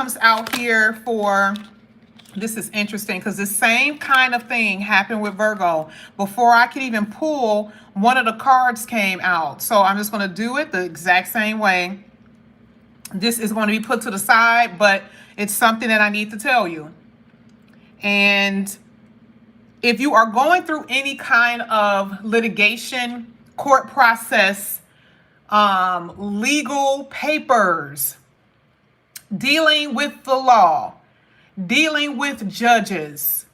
comes out here for, this is interesting because the same kind of thing happened with Virgo. Before I could even pull, one of the cards came out. So I'm just going to do it the exact same way. This is going to be put to the side, but it's something that I need to tell you. And if you are going through any kind of litigation, court process, legal papers, dealing with the law, dealing with judges,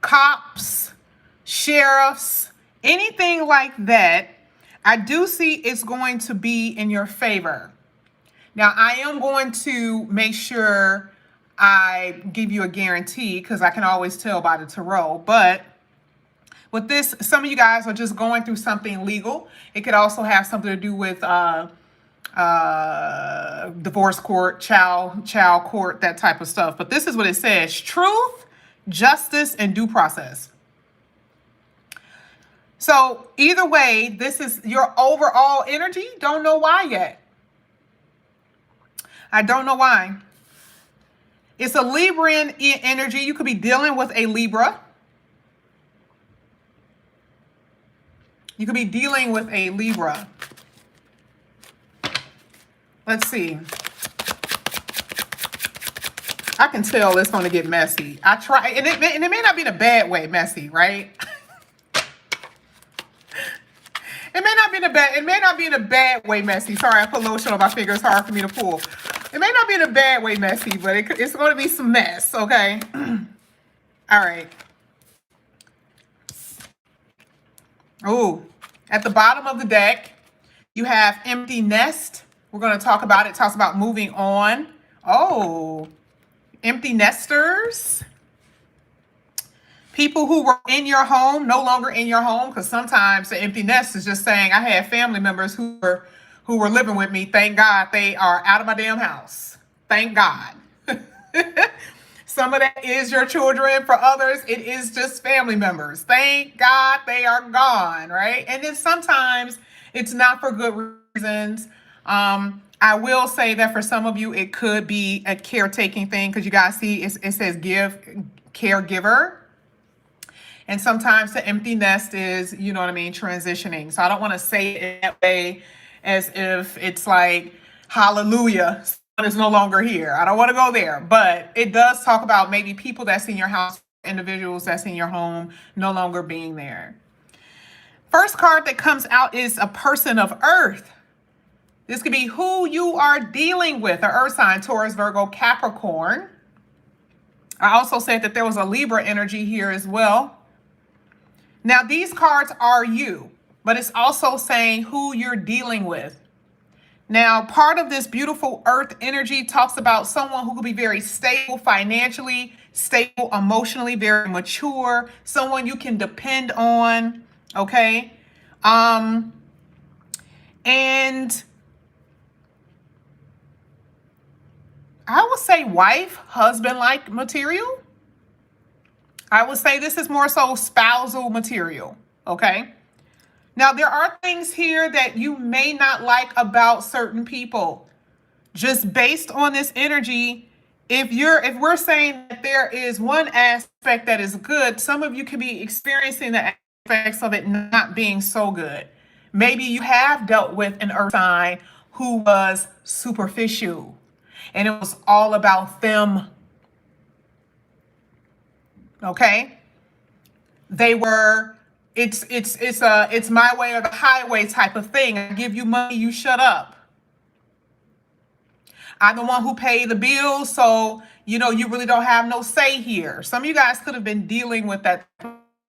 cops, sheriffs, anything like that, I do see it's going to be in your favor. Now, I am going to make sure I give you a guarantee because I can always tell by the tarot. But with this, some of you guys are just going through something legal. It could also have something to do with divorce court, child court, that type of stuff. But this is what it says: truth, justice, and due process. So either way, this is your overall energy. Don't know why yet. I don't know why. It's a Libran energy. You could be dealing with a Libra. You could be dealing with a Libra. Let's see. I can tell it's going to get messy. I try, and it may not be in a bad way messy, right? It may not be in a bad way messy. Sorry, I put lotion on my finger. It's hard for me to pull. It may not be in a bad way messy, but it's going to be some mess, okay? All right. Oh, at the bottom of the deck, you have empty nest. We're going to talk about it. It talks about moving on. Oh, empty nesters. People who were in your home, no longer in your home, because sometimes the empty nest is just saying, I had family members who were living with me. Thank God they are out of my damn house. Thank God. Some of that is your children. For others, it is just family members. Thank God they are gone, right? And then sometimes it's not for good reasons. I will say that for some of you, it could be a caretaking thing, because you guys see it says caregiver. And sometimes the empty nest is, you know what I mean, transitioning. So I don't want to say it that way as if it's like, hallelujah, someone is no longer here. I don't want to go there. But it does talk about maybe people that's in your house, individuals that's in your home, no longer being there. First card that comes out is a person of Earth. This could be who you are dealing with, an Earth sign: Taurus, Virgo, Capricorn. I also said that there was a Libra energy here as well. Now, these cards are you, but it's also saying who you're dealing with. Now, part of this beautiful Earth energy talks about someone who could be very stable financially, stable emotionally, very mature, someone you can depend on, okay? And I would say wife, husband-like material. I would say this is more so spousal material, okay? Now, there are things here that you may not like about certain people. Just based on this energy, if we're saying that there is one aspect that is good, some of you could be experiencing the aspects of it not being so good. Maybe you have dealt with an Earth sign who was superficial, and it was all about them. Okay, they were, it's my way or the highway type of thing. I give you money, you shut up. I'm the one who paid the bills, so you really don't have no say here. Some of you guys could have been dealing with that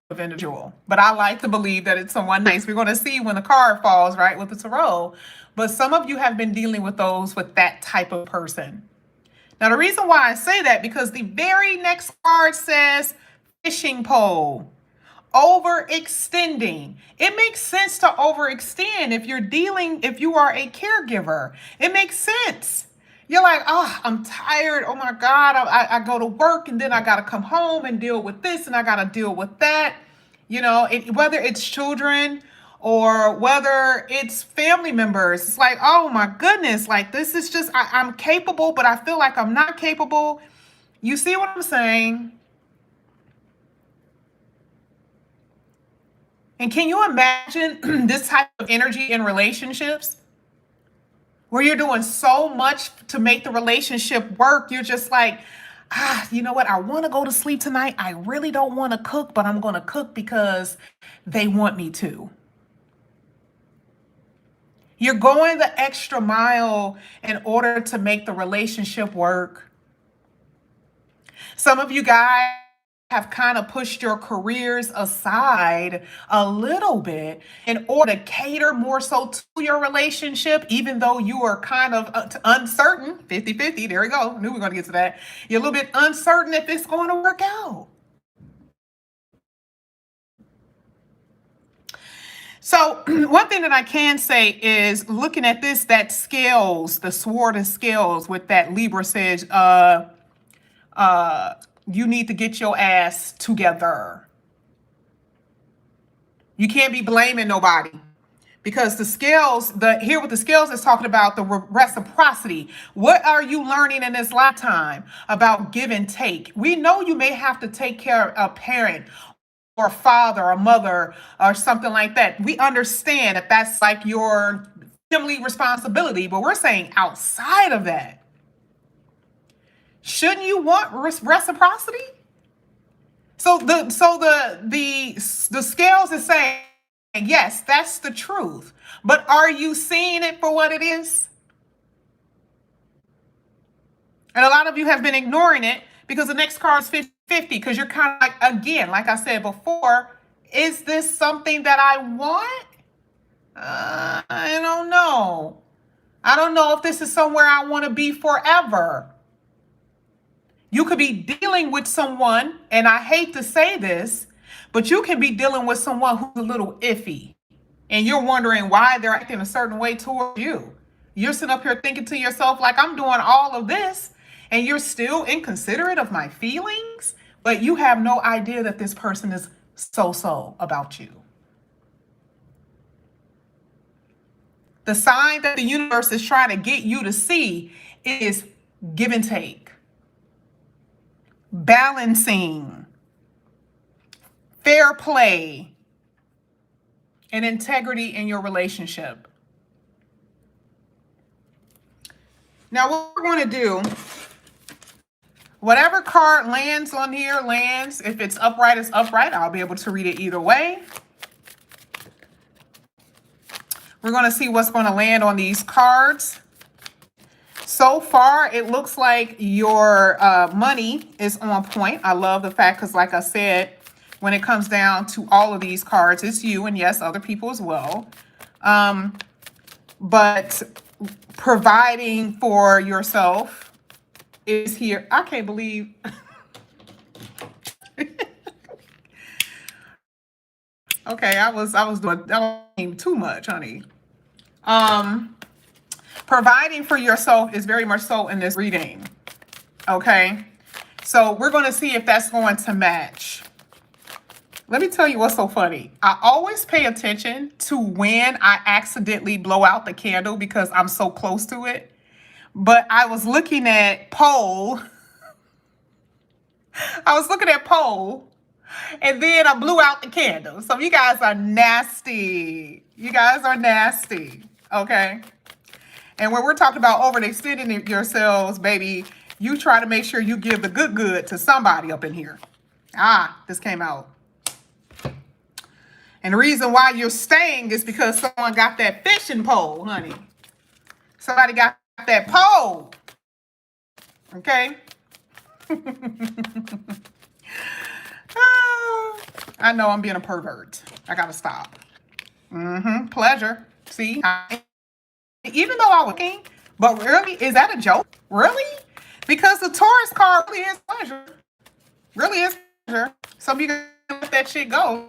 of individual, but I like to believe that it's someone nice. We're going to see when the card falls, right, with the tarot. But some of you have been dealing with that type of person. Now, the reason why I say that, because the very next card says fishing pole, overextending. It makes sense to overextend if you are a caregiver. It makes sense. You're like, oh, I'm tired. Oh my God, I go to work and then I got to come home and deal with this and I got to deal with that. Whether it's children or whether it's family members. It's like, oh my goodness, like this is just, I'm capable, but I feel like I'm not capable. You see what I'm saying? And can you imagine this type of energy in relationships where you're doing so much to make the relationship work? You're just like, you know what? I want to go to sleep tonight. I really don't want to cook, but I'm going to cook because they want me to. You're going the extra mile in order to make the relationship work. Some of you guys have kind of pushed your careers aside a little bit in order to cater more so to your relationship, even though you are kind of uncertain, 50-50, there we go, knew we were going to get to that. You're a little bit uncertain if it's going to work out. So one thing that I can say is looking at this, that scales, the sword of scales with that Libra says, you need to get your ass together. You can't be blaming nobody because the scales, here with the scales is talking about the reciprocity. What are you learning in this lifetime about give and take? We know you may have to take care of a parent or a father or mother or something like that. We understand that that's like your family responsibility, but we're saying outside of that, shouldn't you want reciprocity? So the scales is saying, yes, that's the truth. But are you seeing it for what it is? And a lot of you have been ignoring it because the next card is 50-50, because you're kind of like, again, like I said before, is this something that I want? I don't know. I don't know if this is somewhere I want to be forever. You could be dealing with someone, and I hate to say this, but you can be dealing with someone who's a little iffy, and you're wondering why they're acting a certain way toward you. You're sitting up here thinking to yourself, like, I'm doing all of this, and you're still inconsiderate of my feelings, but you have no idea that this person is so about you. The sign that the universe is trying to get you to see is give and take. Balancing, fair play, and integrity in your relationship. Now, what we're going to do, whatever card lands on here lands. If it's upright, it's upright. I'll be able to read it either way. We're going to see what's going to land on these cards. So far, it looks like your money is on point. I love the fact, because like I said, when it comes down to all of these cards, it's you, and yes, other people as well. But providing for yourself is here. I can't believe. Okay, I was doing too much, honey. Providing for yourself is very much so in this reading. Okay, so we're going to see if that's going to match. Let me tell you what's so funny. I always pay attention to when I accidentally blow out the candle because I'm so close to it. But I was looking at pole. And then I blew out the candle. So you guys are nasty. You guys are nasty. Okay. And when we're talking about overextending yourselves, baby, you try to make sure you give the good to somebody up in here. This came out. And the reason why you're staying is because someone got that fishing pole, honey. Somebody got that pole. Okay? I know I'm being a pervert. I gotta stop. Pleasure. See? Even though I was looking, but really, is that a joke? Really? Because the Taurus card really is pleasure. Really is pleasure. Some of you can let that shit go.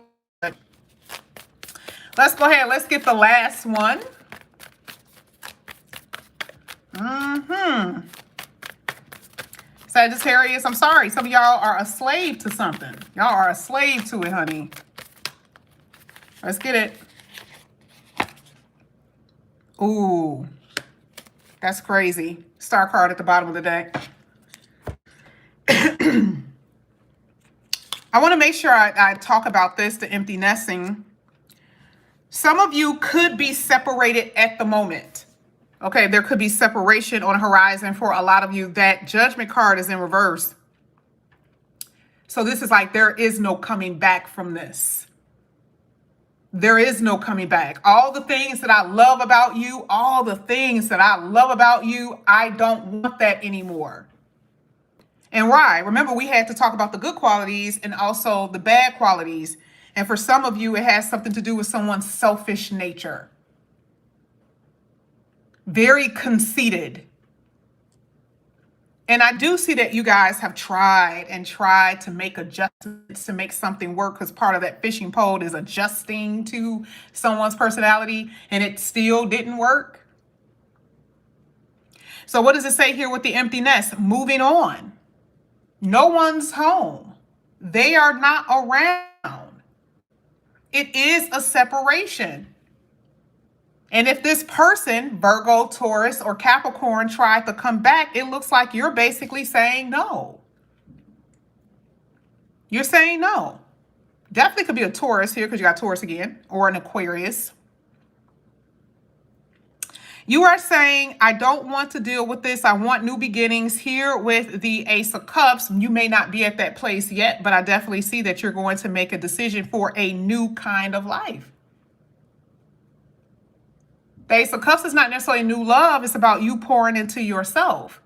Let's go ahead. Let's get the last one. Sagittarius, I'm sorry. Some of y'all are a slave to something. Y'all are a slave to it, honey. Let's get it. Ooh, that's crazy. Star card at the bottom of the deck. I want to make sure I talk about this, the empty nesting. Some of you could be separated at the moment. Okay, there could be separation on the horizon for a lot of you. That Judgment card is in reverse. So this is like there is no coming back from this. There is no coming back. All the things that I love about you, I don't want that anymore. And why? Remember, we had to talk about the good qualities and also the bad qualities. And for some of you, it has something to do with someone's selfish nature. Very conceited. And I do see that you guys have tried to make adjustments to make something work, because part of that fishing pole is adjusting to someone's personality, and it still didn't work. So what does it say here with the empty nest? Moving on. No one's home. They are not around. It is a separation. And if this person, Virgo, Taurus, or Capricorn, tried to come back, it looks like you're basically saying no. You're saying no. Definitely could be a Taurus here because you got Taurus again, or an Aquarius. You are saying, I don't want to deal with this. I want new beginnings. Here with the Ace of Cups, you may not be at that place yet, but I definitely see that you're going to make a decision for a new kind of life. The Ace of Cups is not necessarily new love. It's about you pouring into yourself.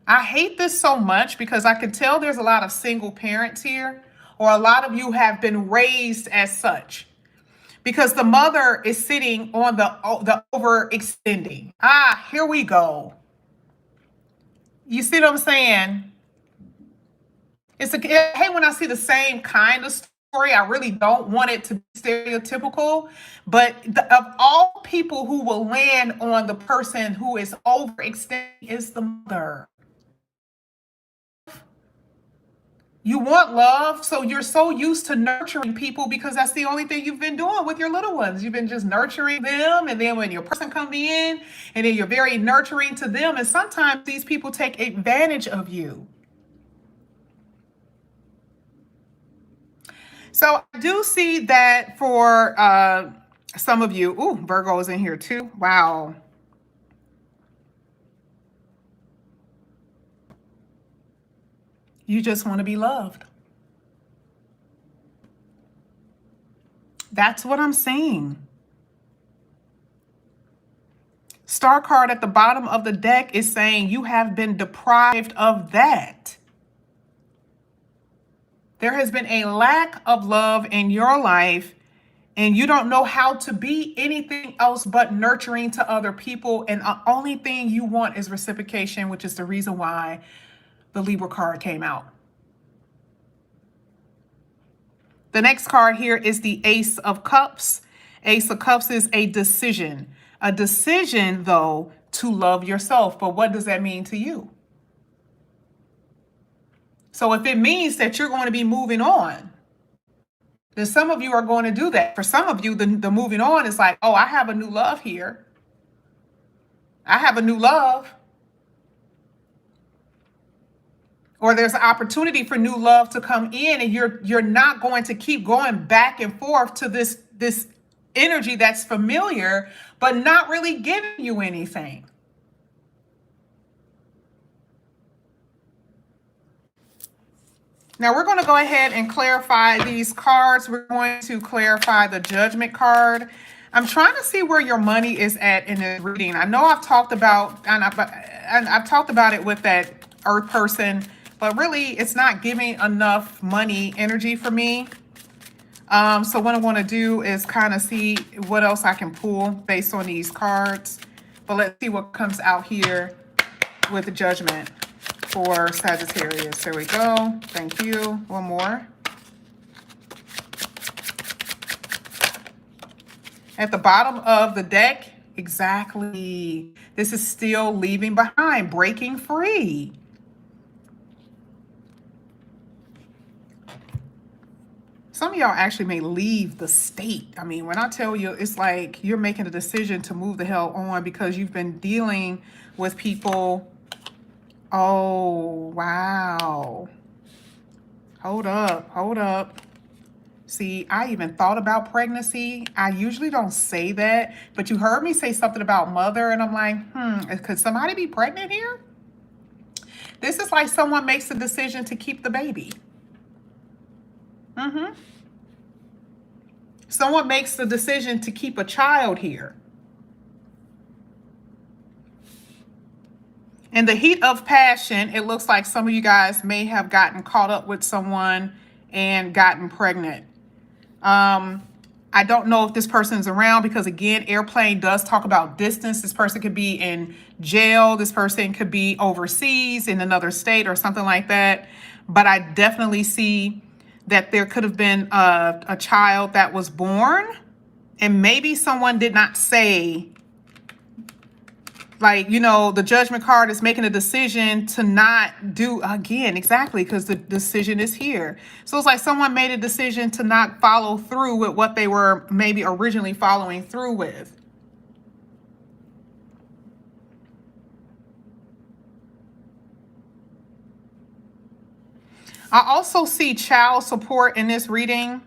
I hate this so much because I can tell there's a lot of single parents here, or a lot of you have been raised as such. Because the mother is sitting on the overextending. Here we go. You see what I'm saying? Hey, when I see the same kind of story, I really don't want it to be stereotypical. But of all people who will land on the person who is overextending is the mother. You want love, so you're so used to nurturing people because that's the only thing you've been doing with your little ones. You've been just nurturing them, and then when your person comes in, and then you're very nurturing to them, and sometimes these people take advantage of you. So I do see that for some of you. Ooh, Virgo is in here too. Wow. You just want to be loved. That's what I'm saying. Star card at the bottom of the deck is saying you have been deprived of that. There has been a lack of love in your life, and you don't know how to be anything else but nurturing to other people. And the only thing you want is reciprocation, which is the reason why the Libra card came out. The next card here is the Ace of Cups. Ace of Cups is a decision. A decision, though, to love yourself. But what does that mean to you? So if it means that you're going to be moving on, then some of you are going to do that. For some of you, the moving on is like, oh, I have a new love here. I have a new love. Or there's an opportunity for new love to come in, and you're not going to keep going back and forth to this energy that's familiar, but not really giving you anything. Now we're going to go ahead and clarify these cards. We're going to clarify the Judgment card. I'm trying to see where your money is at in this reading. I know I've talked about, and I've talked about it with that Earth person, but really it's not giving enough money energy for me. So what I want to do is kind of see what else I can pull based on these cards. But let's see what comes out here with the Judgment for Sagittarius. There we go. Thank you. One more. At the bottom of the deck, exactly. This is still leaving behind, breaking free. Some of y'all actually may leave the state. I mean, when I tell you, it's like you're making a decision to move the hell on because you've been dealing with people. Oh, wow. Hold up, hold up. See, I even thought about pregnancy. I usually don't say that, but you heard me say something about mother, and I'm like, could somebody be pregnant here? This is like someone makes a decision to keep the baby. Someone makes the decision to keep a child here. In the heat of passion, it looks like some of you guys may have gotten caught up with someone and gotten pregnant. I don't know if this person's around because, again, airplane does talk about distance. This person could be in jail. This person could be overseas in another state or something like that. But I definitely see that there could have been a child that was born, and maybe someone did not say, like, you know, the judgment card is making a decision to not do, again, exactly, because the decision is here. So it's like someone made a decision to not follow through with what they were maybe originally following through with. I also see child support in this reading.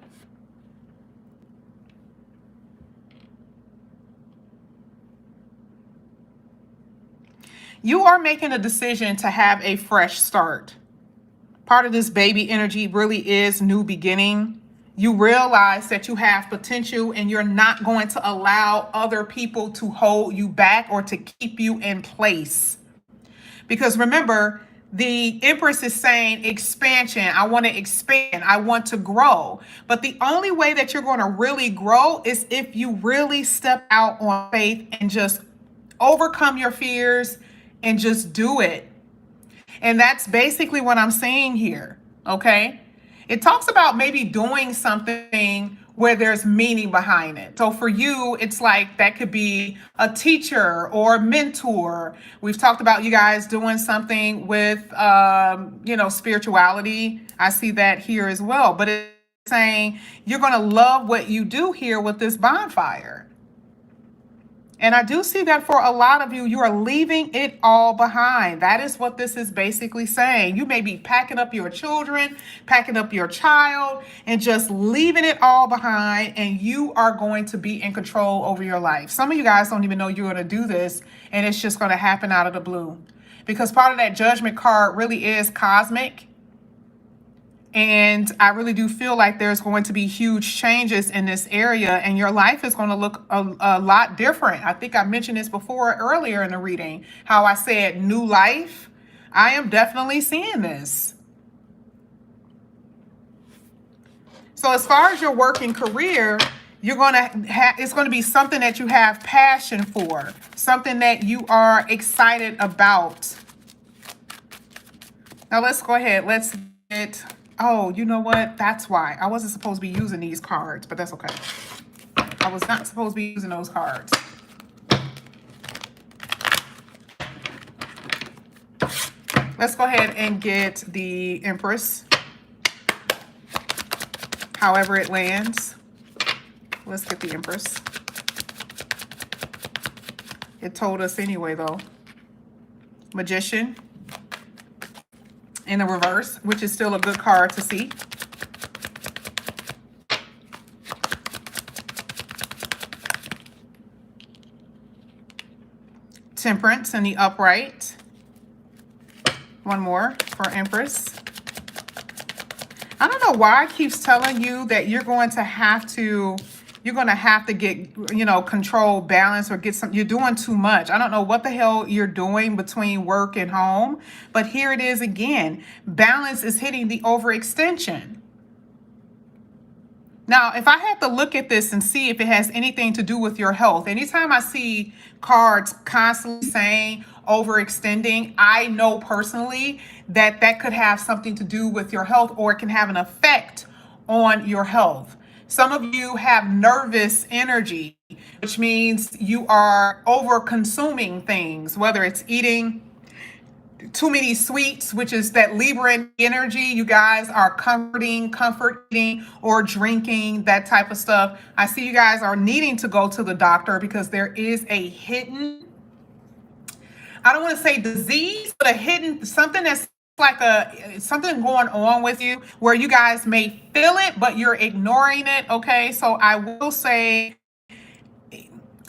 You are making a decision to have a fresh start. Part of this baby energy really is new beginning. You realize that you have potential and you're not going to allow other people to hold you back or to keep you in place. Because remember, the Empress is saying expansion. I want to expand. I want to grow. But the only way that you're going to really grow is if you really step out on faith and just overcome your fears and just do it. And that's basically what I'm saying here, okay? It talks about maybe doing something where there's meaning behind it. So for you, it's like that could be a teacher or a mentor. We've talked about you guys doing something with, spirituality. I see that here as well. But it's saying you're going to love what you do here with this bonfire. And I do see that for a lot of you, you are leaving it all behind. That is what this is basically saying. You may be packing up your children, packing up your child, and just leaving it all behind. And you are going to be in control over your life. Some of you guys don't even know you're going to do this, and it's just going to happen out of the blue. Because part of that judgment card really is cosmic. And I really do feel like there's going to be huge changes in this area, and your life is going to look a lot different. I think I mentioned this before earlier in the reading, how I said new life. I am definitely seeing this. So as far as your working career, you're going to it's going to be something that you have passion for, something that you are excited about. Now let's go ahead. Let's get... Oh, you know what? That's why. I wasn't supposed to be using these cards, but that's okay. I was not supposed to be using those cards. Let's go ahead and get the Empress. However it lands. Let's get the Empress. It told us anyway, though. Magician. In the reverse, which is still a good card to see. Temperance in the upright. One more for Empress. I don't know why it keeps telling you that you're going to have to get, control, balance, or get some, you're doing too much. I don't know what the hell you're doing between work and home, but here it is again. Balance is hitting the overextension. Now, if I had to look at this and see if it has anything to do with your health, anytime I see cards constantly saying overextending, I know personally that that could have something to do with your health, or it can have an effect on your health. Some of you have nervous energy, which means you are over consuming things, whether it's eating, too many sweets, which is that Libra energy. You guys are comforting, or drinking, that type of stuff. I see you guys are needing to go to the doctor because there is a hidden, I don't want to say disease, but a hidden something that's like something going on with you where you guys may feel it, but you're ignoring it. Okay, so I will say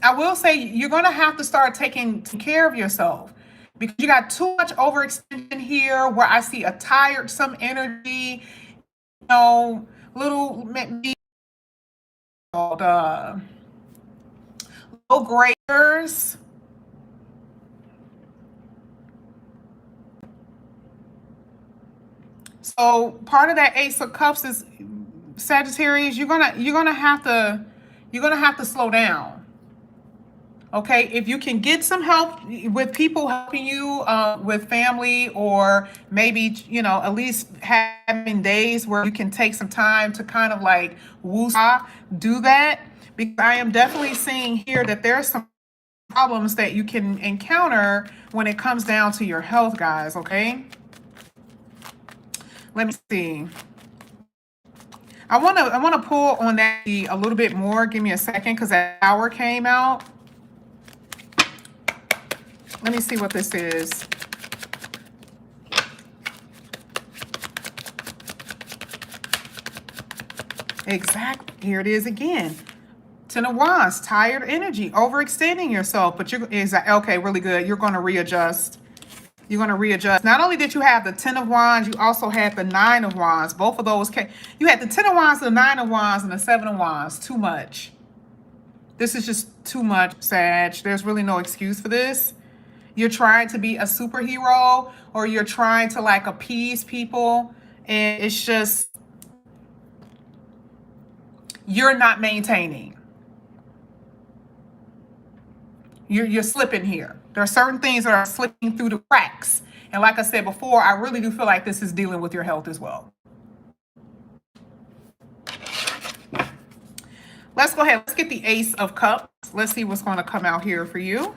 you're going to have to start taking care of yourself because you got too much overextension here where I see a tiresome energy, little maybe called low graders. So part of that Ace of Cups is Sagittarius. You're gonna have to slow down. Okay, if you can get some help with people helping you with family, or maybe at least having days where you can take some time to kind of like woosah, do that, because I am definitely seeing here that there's some problems that you can encounter when it comes down to your health, guys. Okay, let me see. I want to pull on that a little bit more. Give me a second, because that hour came out. Let me see what this is. Exactly. Here it is again. Ten of Wands, tired energy, overextending yourself, but okay, really good. You're going to readjust. You're going to readjust. Not only did you have the 10 of Wands, you also had the 9 of Wands. Both of those came. You had the 10 of Wands, the 9 of Wands, and the 7 of Wands. Too much. This is just too much, Sag. There's really no excuse for this. You're trying to be a superhero, or you're trying to like appease people, and it's just, you're not maintaining. You're slipping here. There are certain things that are slipping through the cracks. And like I said before, I really do feel like this is dealing with your health as well. Let's go ahead. Let's get the Ace of Cups. Let's see what's going to come out here for you.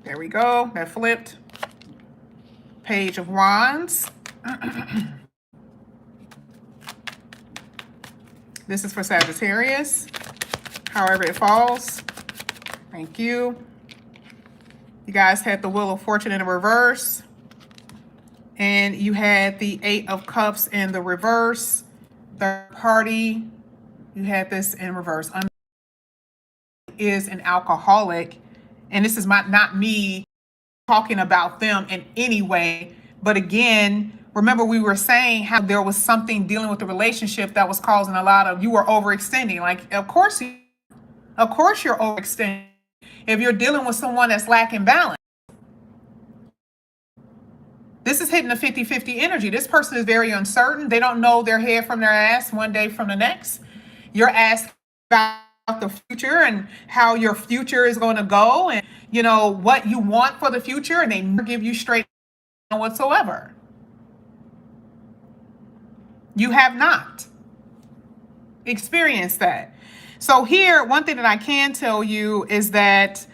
There we go. That flipped. Page of Wands. This is for Sagittarius. However it falls. Thank you. You guys had the Wheel of Fortune in the reverse. And you had the 8 of Cups in the reverse. Third party. You had this in reverse. Is an alcoholic. And this is not me talking about them in any way. But again, remember we were saying how there was something dealing with the relationship that was causing a lot of, you were overextending. Like, of course you're overextending if you're dealing with someone that's lacking balance. This is hitting a 50-50 energy. This person is very uncertain. They don't know their head from their ass one day from the next. You're asking about the future and how your future is going to go, and what you want for the future, and they never give you straight whatsoever. You have not experienced that. So here, one thing that I can tell you is that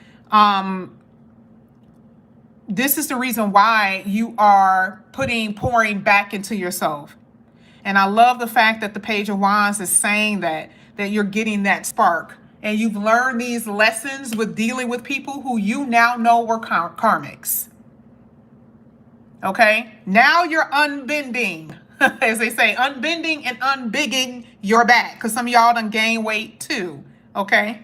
this is the reason why you are pouring back into yourself. And I love the fact that the Page of Wands is saying that you're getting that spark. And you've learned these lessons with dealing with people who you now know were karmics. Okay? Now you're unbending. As they say, unbending and unbigging your back. Because some of y'all done gained weight too. Okay?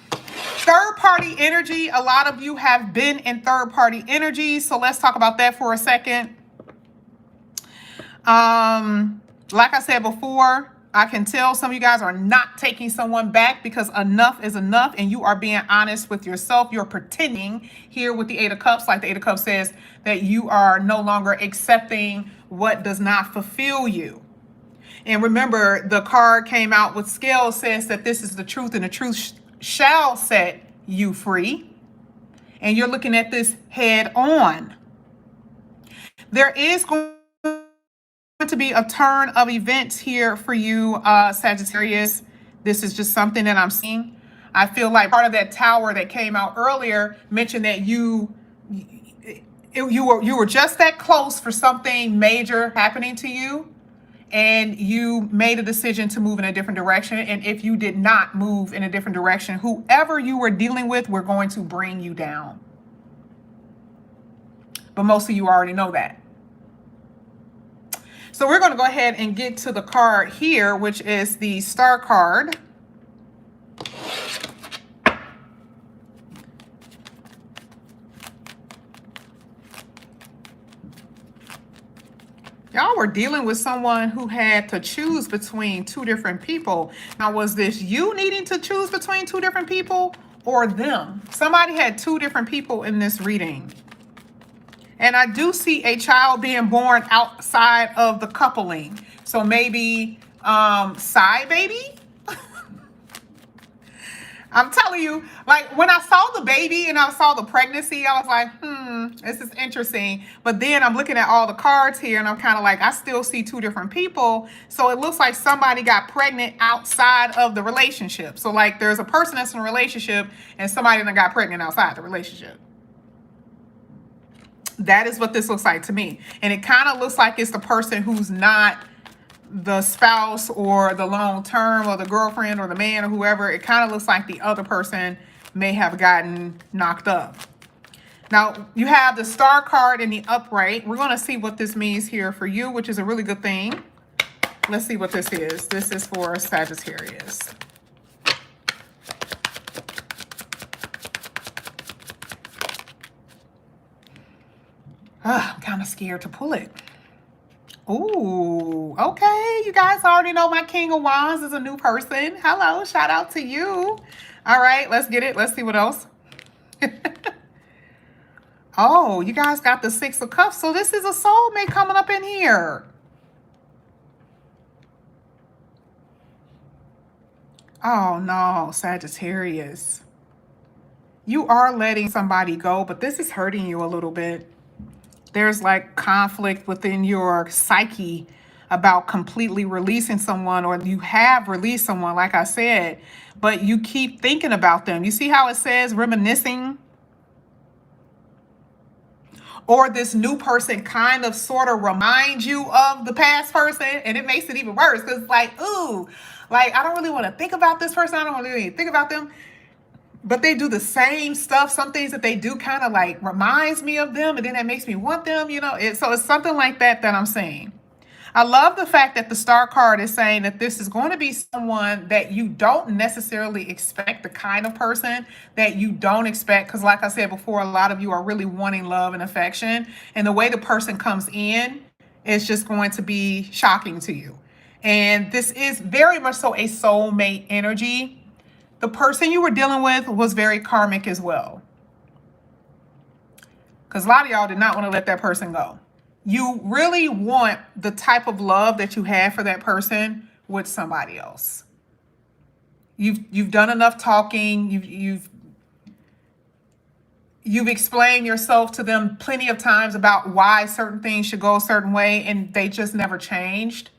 Third party energy. A lot of you have been in third party energy. So let's talk about that for a second. Like I said before, I can tell some of you guys are not taking someone back because enough is enough, and you are being honest with yourself. You're pretending here with the 8 of Cups, like the 8 of Cups says, that you are no longer accepting what does not fulfill you. And remember, the card came out with scales, says that this is the truth, and the truth shall set you free. And you're looking at this head on. There is going to be a turn of events here for you, Sagittarius. This is just something that I'm seeing. I feel like part of that tower that came out earlier mentioned that you you were just that close for something major happening to you, and you made a decision to move in a different direction. And if you did not move in a different direction, whoever you were dealing with were going to bring you down. But most of you already know that. So we're going to go ahead and get to the card here, which is the Star card. Y'all were dealing with someone who had to choose between two different people. Now, was this you needing to choose between two different people or them? Somebody had two different people in this reading. And I do see a child being born outside of the coupling. So maybe side baby? I'm telling you, like when I saw the baby and I saw the pregnancy, I was like, this is interesting. But then I'm looking at all the cards here and I'm kind of like, I still see two different people. So it looks like somebody got pregnant outside of the relationship. So like there's a person that's in a relationship and somebody that got pregnant outside the relationship. That is what this looks like to me. And it kind of looks like it's the person who's not the spouse or the long term or the girlfriend or the man or whoever. It kind of looks like the other person may have gotten knocked up. Now, you have the Star card in the upright. We're going to see what this means here for you, which is a really good thing. Let's see what this is. This is for Sagittarius. I'm kind of scared to pull it. Ooh, okay. You guys already know my King of Wands is a new person. Hello, shout out to you. All right, let's get it. Let's see what else. Oh, you guys got the Six of Cups. So this is a soulmate coming up in here. Oh no, Sagittarius. You are letting somebody go, but this is hurting you a little bit. There's like conflict within your psyche about completely releasing someone, or you have released someone, like I said, but you keep thinking about them. You see how it says reminiscing? Or this new person kind of sort of reminds you of the past person, and it makes it even worse because it's like, ooh, like I don't really want to think about this person. I don't really think about them. But they do the same stuff. Some things that they do kind of like reminds me of them, and then that makes me want them, you know. So it's something like that I'm saying. I love the fact that the Star card is saying that this is going to be someone that you don't necessarily expect, the kind of person that you don't expect. Because like I said before, a lot of you are really wanting love and affection. And the way the person comes in is just going to be shocking to you. And this is very much so a soulmate energy. The person you were dealing with was very karmic as well. Because a lot of y'all did not want to let that person go. You really want the type of love that you have for that person with somebody else. You've done enough talking. You've explained yourself to them plenty of times about why certain things should go a certain way, and they just never changed.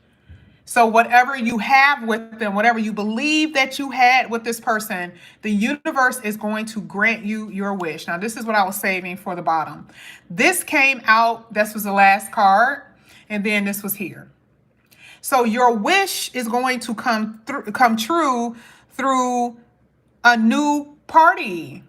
So whatever you have with them, whatever you believe that you had with this person, the universe is going to grant you your wish. Now, this is what I was saving for the bottom. This came out, this was the last card, and then this was here. So your wish is going to come true through a new party.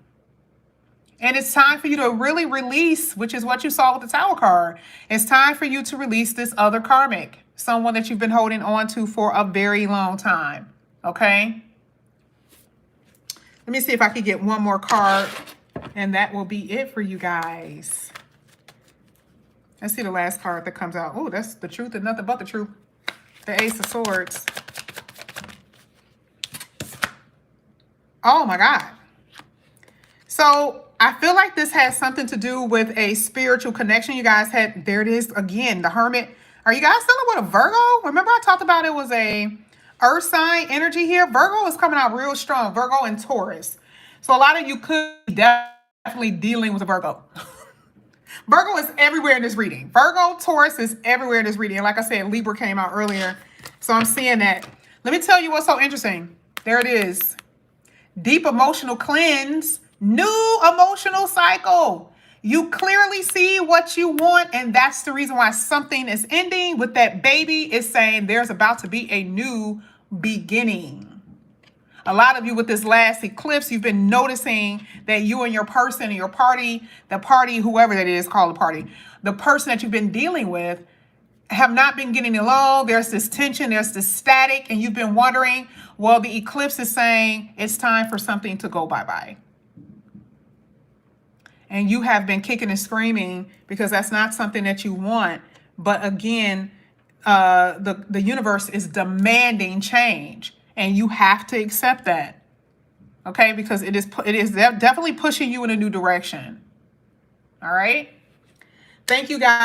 And it's time for you to really release, which is what you saw with the Tower card. It's time for you to release this other karmic, someone that you've been holding on to for a very long time. Okay? Let me see if I can get one more card, and that will be it for you guys. Let's see the last card that comes out. Oh, that's the truth and nothing but the truth. The Ace of Swords. Oh my God. So I feel like this has something to do with a spiritual connection you guys had. There it is again, the Hermit. Are you guys dealing with a Virgo? Remember I talked about it was a earth sign energy here. Virgo is coming out real strong. Virgo and Taurus. So a lot of you could be definitely dealing with a Virgo. Virgo is everywhere in this reading. Virgo, Taurus is everywhere in this reading. And like I said, Libra came out earlier. So I'm seeing that. Let me tell you what's so interesting. There it is. Deep emotional cleanse. New emotional cycle. You clearly see what you want, and that's the reason why something is ending. With that baby, is saying there's about to be a new beginning. A lot of you with this last eclipse, you've been noticing that you and your person and your party, the party, whoever that is, call the party, the person that you've been dealing with have not been getting along. There's this tension, there's this static, and you've been wondering, well, the eclipse is saying it's time for something to go bye-bye. And you have been kicking and screaming because that's not something that you want. But again, the universe is demanding change, and you have to accept that. Okay, because it is definitely pushing you in a new direction. All right. Thank you, guys.